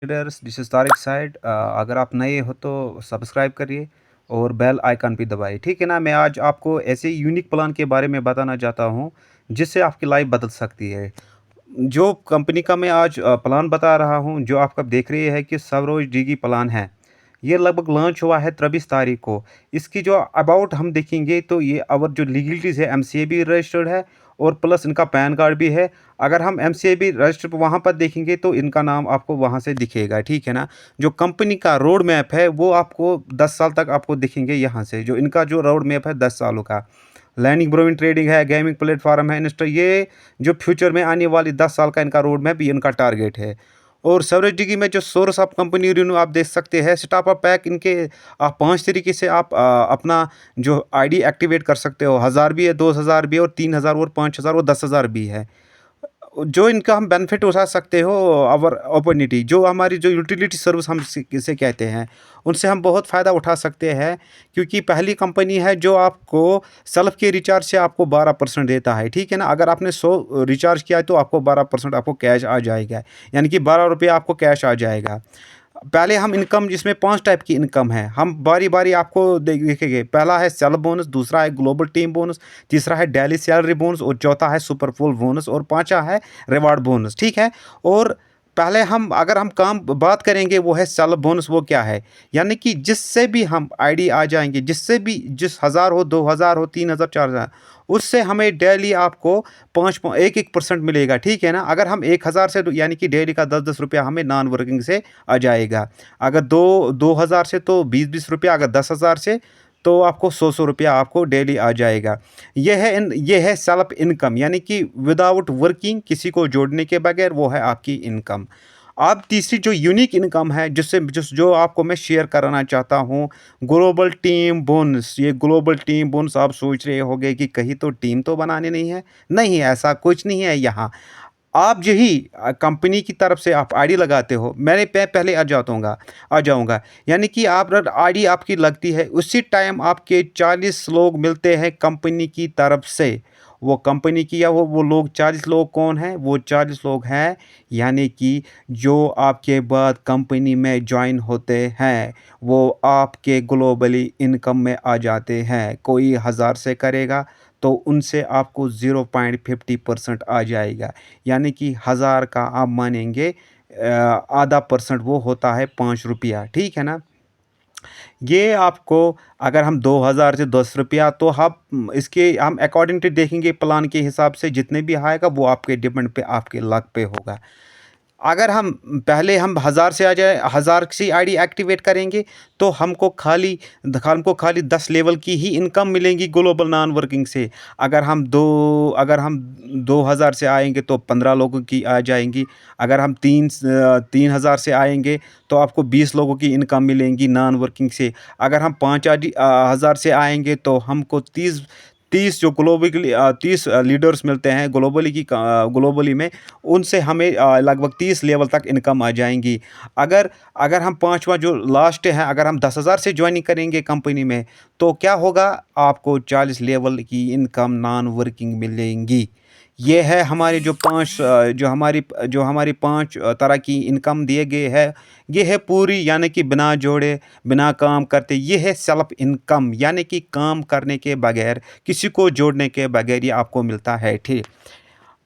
Leaders this is Tariq side. अगर आप नए हो तो सब्सक्राइब करिए और बेल आइकन भी दबाइए, ठीक है ना। मैं आज आपको ऐसे यूनिक प्लान के बारे में बताना चाहता हूँ जिससे आपकी लाइफ बदल सकती है। जो कंपनी का मैं आज प्लान बता रहा हूँ, जो आपका देख रहे हैं कि सरोज डिगी प्लान है, ये लगभग लॉन्च हुआ है 23 तारीख को। इसकी जो अबाउट हम देखेंगे तो ये और जो लीगलिटीज़ है, एमसीए भी रजिस्टर्ड है और प्लस इनका पैन कार्ड भी है। अगर हम एमसीए भी रजिस्टर्ड वहाँ पर देखेंगे तो इनका नाम आपको वहाँ से दिखेगा, ठीक है ना। जो कंपनी का रोड मैप है वो आपको 10 साल तक आपको दिखेंगे यहाँ से। जो इनका जो रोड मैप है 10 सालों का, लैंडिंग ब्रोइंग ट्रेडिंग है, गेमिंग प्लेटफॉर्म है, इंस्टा, ये जो फ्यूचर में आने वाली 10 साल का इनका रोड मैप, ये इनका टारगेट है। और सेवरेज डिगी में जो सोर्स ऑफ कंपनी रिन्यू आप देख सकते हैं, स्टार्टअप पैक इनके आप 5 तरीके से आप अपना जो आईडी एक्टिवेट कर सकते हो। 1000 भी है, 2000 भी है और 3000 और 5000 और 10,000 भी है। जो इनका हम बेनिफिट उठा सकते हो, आवर अपॉर्चुनिटी, जो हमारी जो यूटिलिटी सर्विस हम इसे कहते हैं, उनसे हम बहुत फ़ायदा उठा सकते हैं। क्योंकि पहली कंपनी है जो आपको सेल्फ के रिचार्ज से आपको 12% देता है, ठीक है ना। अगर आपने 100 रिचार्ज किया है तो आपको 12% आपको कैश आ जाएगा, यानी कि 12 रुपये आपको कैश आ जाएगा। पहले हम इनकम, जिसमें 5 टाइप की इनकम है, हम बारी बारी आपको देखेंगे। पहला है सेल बोनस, दूसरा है ग्लोबल टीम बोनस, तीसरा है डेली सैलरी बोनस और चौथा है सुपर फुल बोनस और पांचवा है रिवार्ड बोनस, ठीक है। और पहले हम अगर हम काम बात करेंगे वो है सेल बोनस। वो क्या है, यानी कि जिससे भी हम आईडी आ जाएंगे, जिससे भी जिस 1000 हो, 2000 हो, 3000, 4000, उससे हमें डेली आपको 1% मिलेगा, ठीक है ना। अगर हम 1000 से, यानी कि डेली का 10-10 रुपया हमें नॉन वर्किंग से आ जाएगा। अगर 2000 से तो 20-20 रुपया, अगर 10,000 से तो आपको 100-100 रुपया आपको डेली आ जाएगा। ये है सेल्फ इनकम, यानी कि विदाउट वर्किंग, किसी को जोड़ने के बगैर, वो है आपकी इनकम। अब तीसरी जो यूनिक इनकम है, जो आपको मैं शेयर कराना चाहता हूँ, ग्लोबल टीम बोनस। ये ग्लोबल टीम बोनस, आप सोच रहे होंगे कि कहीं तो टीम तो बनानी नहीं है। नहीं, ऐसा कुछ नहीं है यहाँ। आप यही कंपनी की तरफ से आप आईडी लगाते हो, मैंने पहले आ जाऊँगा, यानी कि आप आईडी आपकी लगती है, उसी टाइम आपके 40 लोग मिलते हैं कंपनी की तरफ से। वो कंपनी की या वो लोग 40 लोग कौन हैं? वो 40 लोग हैं, यानी कि जो आपके बाद कंपनी में ज्वाइन होते हैं, वो आपके ग्लोबली इनकम में आ जाते हैं। कोई 1000 से करेगा तो उनसे आपको 0.50% आ जाएगा, यानी कि 1000 का आप मानेंगे आधा परसेंट वो होता है 5 रुपया, ठीक है ना। ये आपको, अगर हम 2000 से 10 रुपया, तो हम इसके हम अकॉर्डिंग टू देखेंगे प्लान के हिसाब से, जितने भी आएगा वो आपके डिपेंड पे, आपके लक पे होगा। अगर हम पहले हम 1000 से आ जाए, 1000 से आईडी एक्टिवेट करेंगे तो हमको खाली 10 लेवल की ही इनकम मिलेंगी ग्लोबल नॉन वर्किंग से। अगर हम 2000 से आएंगे तो 15 लोगों की आ जाएंगी। अगर हम 3000 से आएंगे तो आपको 20 लोगों की इनकम मिलेंगी नॉन वर्किंग से। अगर हम 5000 से आएंगे तो हमको 30 जो ग्लोबली 30 लीडर्स मिलते हैं ग्लोबली में, उनसे हमें लगभग 30 लेवल तक इनकम आ जाएंगी। अगर अगर हम पांचवा जो लास्ट है, अगर हम 10,000 से ज्वाइनिंग करेंगे कंपनी में, तो क्या होगा, आपको 40 लेवल की इनकम नॉन वर्किंग मिलेंगी। ये है हमारी जो जो हमारी 5 तरह की इनकम दिए गए हैं। ये है पूरी, यानी कि बिना जोड़े, बिना काम करते, ये है सेल्फ इनकम, यानी कि काम करने के बगैर, किसी को जोड़ने के बगैर ये आपको मिलता है, ठीक।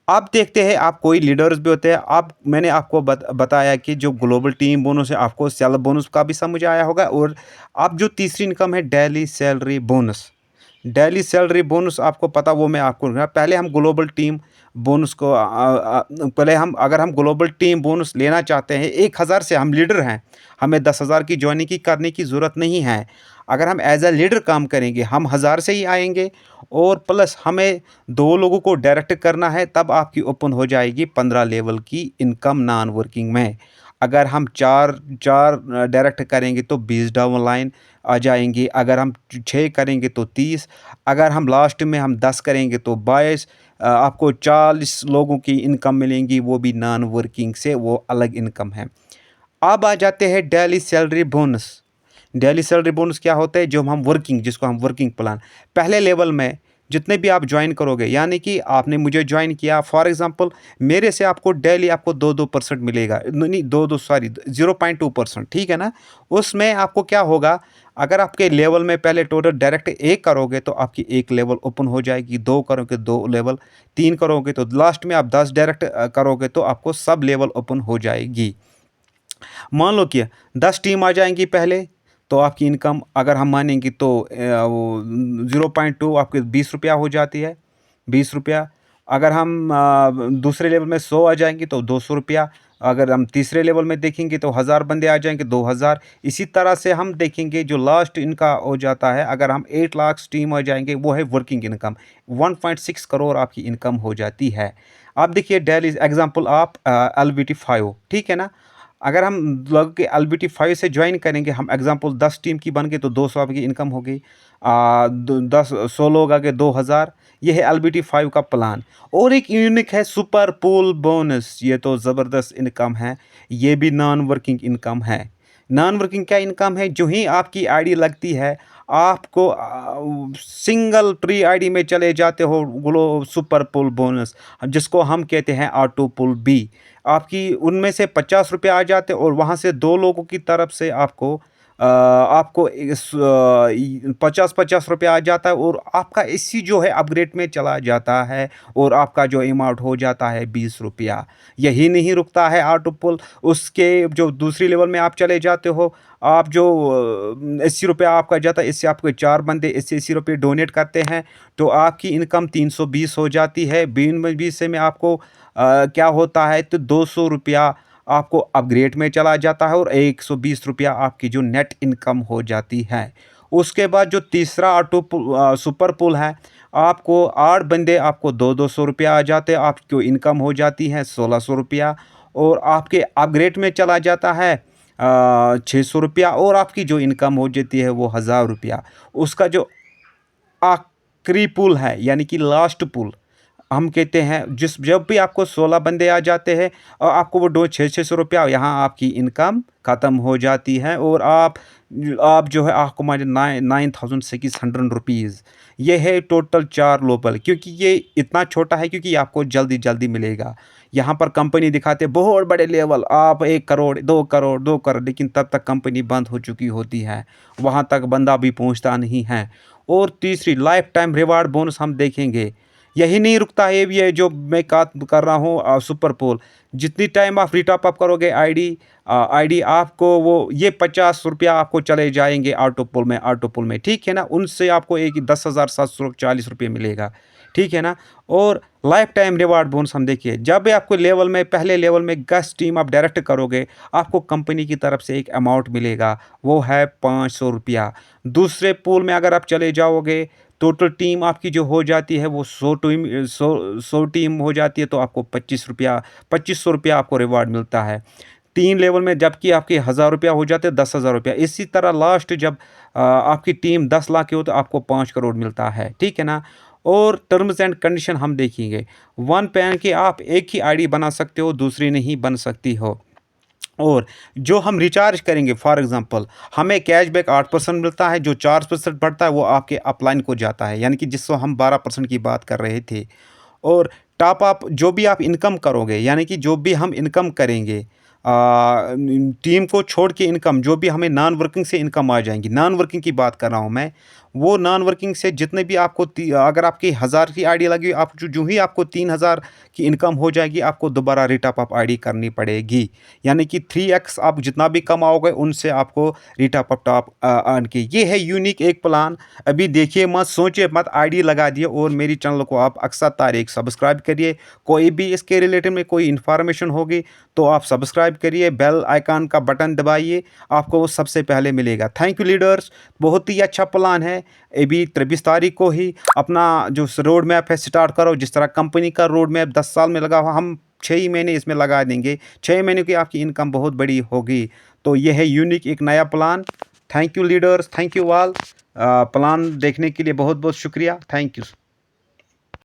आप देखते हैं, आप कोई लीडर्स भी होते हैं, आप मैंने आपको बताया कि जो ग्लोबल टीम बोनस है, आपको सेल बोनस का भी समझ आया होगा। और आप जो तीसरी इनकम है, daily salary bonus. Daily salary bonus आपको पता, वो मैं आपको पहले हम ग्लोबल टीम बोनस को पहले हम अगर हम ग्लोबल टीम बोनस लेना चाहते हैं, 1000 से हम लीडर हैं, हमें 10,000 की ज्वाइनिंग की करने की ज़रूरत नहीं है। अगर हम एज ए लीडर काम करेंगे, हम 1000 से ही आएंगे और प्लस हमें 2 लोगों को डायरेक्ट करना है, तब आपकी ओपन हो जाएगी 15 लेवल की इनकम नॉन वर्किंग में। अगर हम चार चार डायरेक्ट करेंगे तो 20 डाउन लाइन आ जाएंगी। अगर हम 6 करेंगे तो 30। अगर हम लास्ट में हम 10 करेंगे तो 22। आपको 40 लोगों की इनकम मिलेंगी, वो भी नॉन वर्किंग से, वो अलग इनकम है। अब आ जाते हैं daily salary bonus. Daily salary bonus क्या होता है, जो हम वर्किंग, जिसको हम वर्किंग प्लान, पहले लेवल में जितने भी आप ज्वाइन करोगे, यानी कि आपने मुझे ज्वाइन किया, फॉर एग्जांपल मेरे से आपको डेली आपको 2-2% मिलेगा, नहीं 2-2 सॉरी 0.2%, ठीक है ना। उसमें आपको क्या होगा, अगर आपके लेवल में पहले टोटल डायरेक्ट 1 करोगे तो आपकी 1 लेवल ओपन हो जाएगी, 2 करोगे 2 लेवल, 3 करोगे तो लास्ट में आप 10 डायरेक्ट करोगे तो आपको सब लेवल ओपन हो जाएगी। मान लो कि 10 टीम आ जाएंगी पहले, तो आपकी इनकम अगर हम मानेंगे तो वो 0.2 आपके 20 रुपया हो जाती है, 20 रुपया। अगर हम दूसरे लेवल में 100 आ जाएंगे तो 200 रुपया। अगर हम तीसरे लेवल में देखेंगे तो 1000 बंदे आ जाएंगे, 2000। इसी तरह से हम देखेंगे जो लास्ट इनका हो जाता है, अगर हम 8 लाख टीम आ जाएंगे, वो है वर्किंग इनकम, 1.6 करोड़ आपकी इनकम हो जाती है। आप देखिए डेली एग्जांपल आप LBT 5, ठीक है ना। अगर हम लोग के LBT 5 से ज्वाइन करेंगे, हम एग्जांपल 10 टीम की बन गई तो 200 आपकी इनकम हो गई, 100 लोग आ गए 2000। ये है LBT 5 का प्लान। और एक यूनिक है सुपर पूल बोनस, ये तो ज़बरदस्त इनकम है, ये भी नॉन वर्किंग इनकम है। नॉन वर्किंग क्या इनकम है, जो ही आपकी आईडी लगती है, आपको सिंगल ट्री आईडी में चले जाते हो, ग्लो सुपर पुल बोनस, जिसको हम कहते हैं ऑटो पुल बी, आपकी उनमें से 50 रुपये आ जाते और वहाँ से 2 लोगों की तरफ से आपको 50-50 रुपये आ जाता है, और आपका इसी जो है अपग्रेड में चला जाता है, और आपका जो अमाउंट हो जाता है 20 रुपया। यही नहीं रुकता है ऑटो पुल, उसके जो दूसरी लेवल में आप चले जाते हो, आप जो 80 रुपया आपका जाता है, इससे आपको 4 बंदे 80-80 रुपये डोनेट करते हैं, तो आपकी इनकम 320 हो जाती है। 20 से में आपको क्या होता है, तो 200 रुपया आपको अपग्रेड में चला जाता है, और 120 रुपया आपकी जो नेट इनकम हो जाती है। उसके बाद जो तीसरा सुपर पुल है, आपको 8 बंदे आपको 200 रुपया आ जाते हैं, आपकी इनकम हो जाती है 1600 रुपया, और आपके अपग्रेड में चला जाता है 600 रुपया, और आपकी जो इनकम हो जाती है वो 1000 रुपया। उसका जो आखिरी पुल है, यानी कि लास्ट पुल हम कहते हैं, जब भी आपको 16 बंदे आ जाते हैं और आपको वो 600 रुपया, यहाँ आपकी इनकम ख़त्म हो जाती है, और आप जो है आपको मारे 9600 रुपीज़। ये है टोटल 4 लोबल, क्योंकि ये इतना छोटा है क्योंकि आपको जल्दी जल्दी मिलेगा। यहाँ पर कंपनी दिखाते बहुत बड़े लेवल, आप 1 करोड़ 2 करोड़ 2 करोड़, लेकिन तब तक कंपनी बंद हो चुकी होती है, वहाँ तक बंदा भी पहुँचता नहीं है। और तीसरी लाइफ टाइम रिवार्ड बोनस हम देखेंगे, यही नहीं रुकता है, ये जो मैं बात कर रहा हूँ सुपर पोल, जितनी टाइम आप रिटॉप अप करोगे आईडी आपको वो ये 50 रुपया आपको चले जाएंगे ऑटो पोल में, ठीक है ना। उनसे आपको एक 10,740 रुपये मिलेगा, ठीक है ना। और लाइफ टाइम रिवार्ड बोनस हम देखिए, जब भी आपको लेवल में पहले लेवल में 10 टीम आप डायरेक्ट करोगे, आपको कंपनी की तरफ से एक अमाउंट मिलेगा, वो है 500 रुपया। दूसरे पूल में अगर आप चले जाओगे, टोटल टीम आपकी जो हो जाती है वो 100 टीम हो जाती है, तो आपको 2500 रुपया आपको रिवार्ड मिलता है 3 लेवल में, जबकि आपके 1000 रुपया हो जाते हैं 10,000 रुपया। इसी तरह लास्ट जब आपकी टीम 10 लाख की हो तो आपको 5 करोड़ मिलता है, ठीक है ना। और टर्म्स एंड कंडीशन हम देखेंगे, 1 पैन के आप एक ही आईडी बना सकते हो, दूसरी नहीं बन सकती हो। और जो हम रिचार्ज करेंगे, फॉर एग्जांपल हमें कैशबैक 8% मिलता है, जो 4% बढ़ता है वो आपके अपलाइन को जाता है, यानी कि जिसको हम 12% की बात कर रहे थे। और टॉप अप जो भी आप इनकम करोगे, यानी कि जो भी हम इनकम करेंगे टीम को छोड़ के इनकम, जो भी हमें नॉन वर्किंग से इनकम आ जाएंगी, नॉन वर्किंग की बात कर रहा हूँ मैं, वो नॉन वर्किंग से जितने भी आपको अगर आपकी 1000 की आईडी लगी, आप जो ही आपको 3000 की इनकम हो जाएगी, आपको दोबारा रिटॉप अप आईडी करनी पड़ेगी, यानी कि 3x आप जितना भी कमाओगे उनसे आपको रिटॉप अप टॉप अर्न की। ये है यूनिक एक प्लान। अभी देखिए मत, सोचिए मत, आईडी लगा दिए, और मेरी चैनल को आप अक्सर तारीख सब्सक्राइब करिए। कोई भी इसके रिलेटेड में कोई इन्फॉर्मेशन होगी तो आप सब्सक्राइब करिए, बेल आइकन का बटन दबाइए, आपको वो सबसे पहले मिलेगा। थैंक यू लीडर्स, बहुत ही अच्छा प्लान है। अभी 23 तारीख को ही अपना जो रोड मैप है स्टार्ट करो, जिस तरह कंपनी का रोड मैप 10 साल में लगा हुआ, हम 6 ही महीने इसमें लगा देंगे, 6 महीने की आपकी इनकम बहुत बड़ी होगी। तो यह है यूनिक एक नया plan. Thank you leaders, thank you all. Plan देखने के लिए बहुत बहुत शुक्रिया, थैंक यू।